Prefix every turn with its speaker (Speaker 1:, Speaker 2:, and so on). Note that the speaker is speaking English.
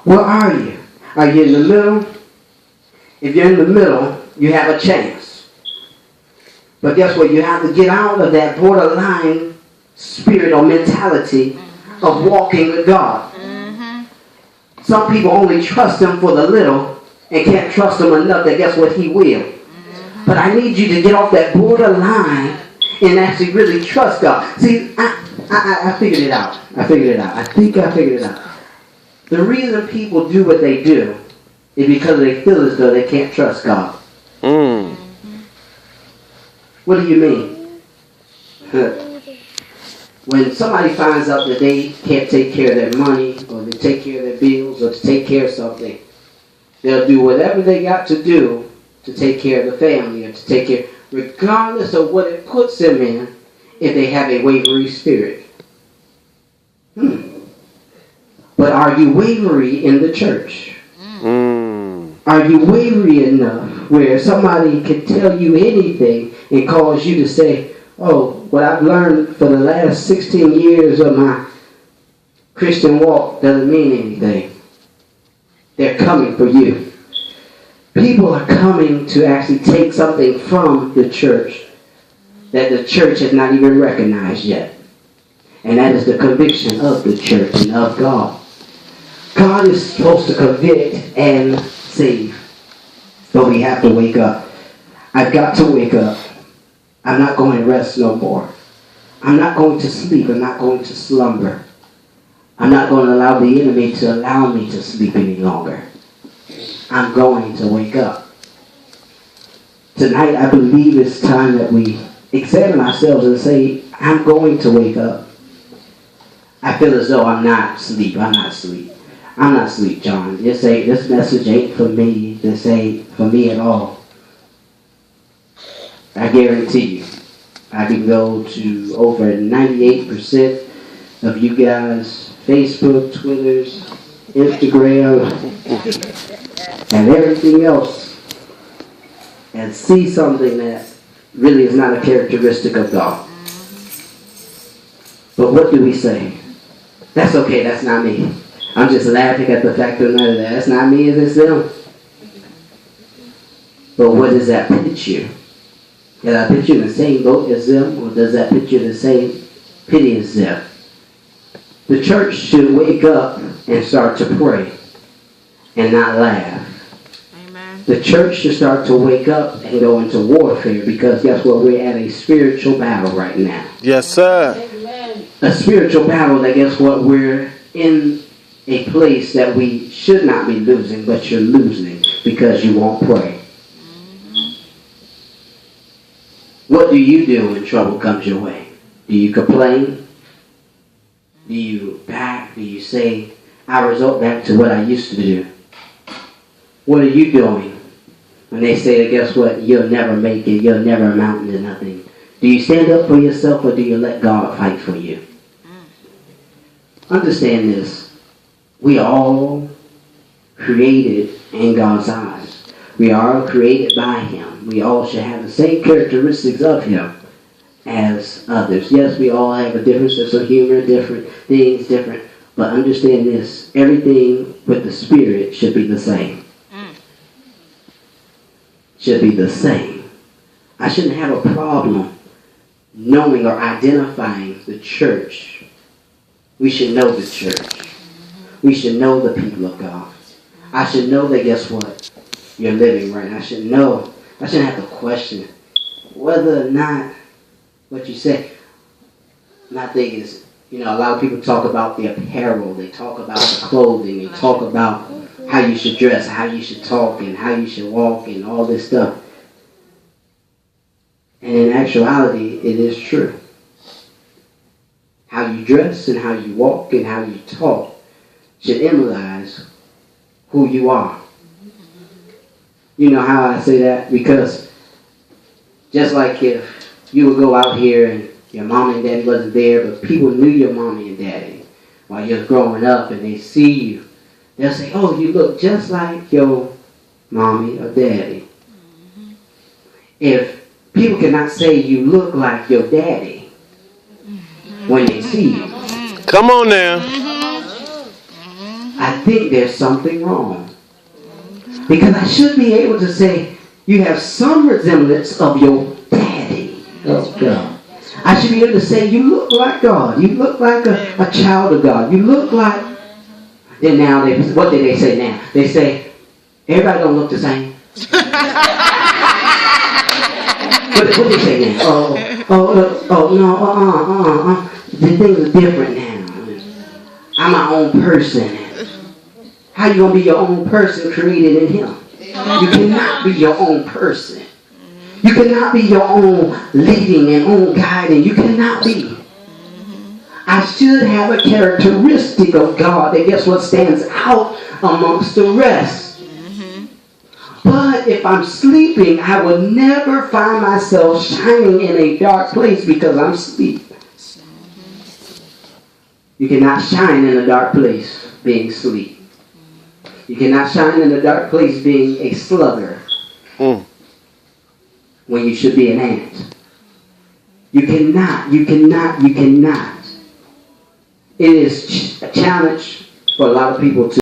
Speaker 1: Where are you? Are you in the middle? If you're in the middle, you have a chance. But guess what? You have to get out of that borderline spirit or mentality of walking with God. Some people only trust Him for the little and can't trust Him enough that guess what? He will. But I need you to get off that borderline and actually really trust God. See, I figured it out. I figured it out. The reason people do what they do is because they feel as though they can't trust God. What do you mean? When somebody finds out that they can't take care of their money or to take care of their bills or to take care of something, they'll do whatever they got to do to take care of the family or to take care, regardless of what it puts them in, if they have a wavering spirit. But are you wavery in the church? Are you wavery enough where somebody can tell you anything and cause you to say, oh, what I've learned for the last 16 years of my Christian walk doesn't mean anything. They're coming for you. People are coming to actually take something from the church that the church has not even recognized yet. And that is the conviction of the church and of God. God is supposed to convict and save. But we have to wake up. I've got to wake up. I'm not going to rest no more. I'm not going to sleep. I'm not going to slumber. I'm not going to allow the enemy to allow me to sleep any longer. I'm going to wake up. Tonight, I believe it's time that we examine ourselves and say, I'm going to wake up. I feel as though I'm not asleep. I'm not asleep, John. This message ain't for me. This ain't for me at all. I guarantee you, I can go to over 98% of you guys' Facebook, Twitters, Instagram, and everything else, and see something that really is not a characteristic of God. But what do we say? That's okay, that's not me. I'm just laughing at the fact of none of that. That's not me, it's them. But what does that pitch you? Does that put you in the same boat as them, or does that put you in the same pity as them? The church should wake up and start to pray and not laugh. Amen. The church should start to wake up and go into warfare, because guess what? We're at a spiritual battle right now.
Speaker 2: Yes, sir.
Speaker 1: Amen. A spiritual battle that guess what? We're in a place that we should not be losing, but you're losing because you won't pray. What do you do when trouble comes your way? Do you complain? Do you back? Do you say, I resort back to what I used to do? What are you doing when they say, guess what, you'll never make it, you'll never amount to nothing? Do you stand up for yourself, or do you let God fight for you? Understand this. We are all created in God's eyes. We are all created by Him. We all should have the same characteristics of Him as others. Yes, we all have a different sense of humor, different things, different. But understand this. Everything with the Spirit should be the same. Should be the same. I shouldn't have a problem knowing or identifying the church. We should know the church. We should know the people of God. I should know that, guess what? You're living right. I should know. I shouldn't have to question whether or not what you say. My thing is, a lot of people talk about the apparel. They talk about the clothing. They talk about how you should dress, how you should talk, and how you should walk, and all this stuff. And in actuality, it is true. How you dress and how you walk and how you talk should symbolize who you are. You know how I say that? Because just like if you would go out here and your mom and daddy wasn't there, but people knew your mommy and daddy while you're growing up, and they see you, they'll say, oh, you look just like your mommy or daddy. If people cannot say you look like your daddy when they see you.
Speaker 2: Come on now.
Speaker 1: I think there's something wrong. Because I should be able to say, you have some resemblance of your daddy. Oh, God. I should be able to say, you look like God. You look like a child of God. You look like... Then now, what did they say now? They say, everybody don't look the same. What they say now? No, the things are different now. I'm my own person. How you going to be your own person created in Him? You cannot be your own person. You cannot be your own leading and own guiding. You cannot be. I should have a characteristic of God that guess what stands out amongst the rest. But if I'm sleeping, I will never find myself shining in a dark place because I'm asleep. You cannot shine in a dark place being asleep. You cannot shine in a dark place being a sluggard when you should be an ant. You cannot. It is a challenge for a lot of people to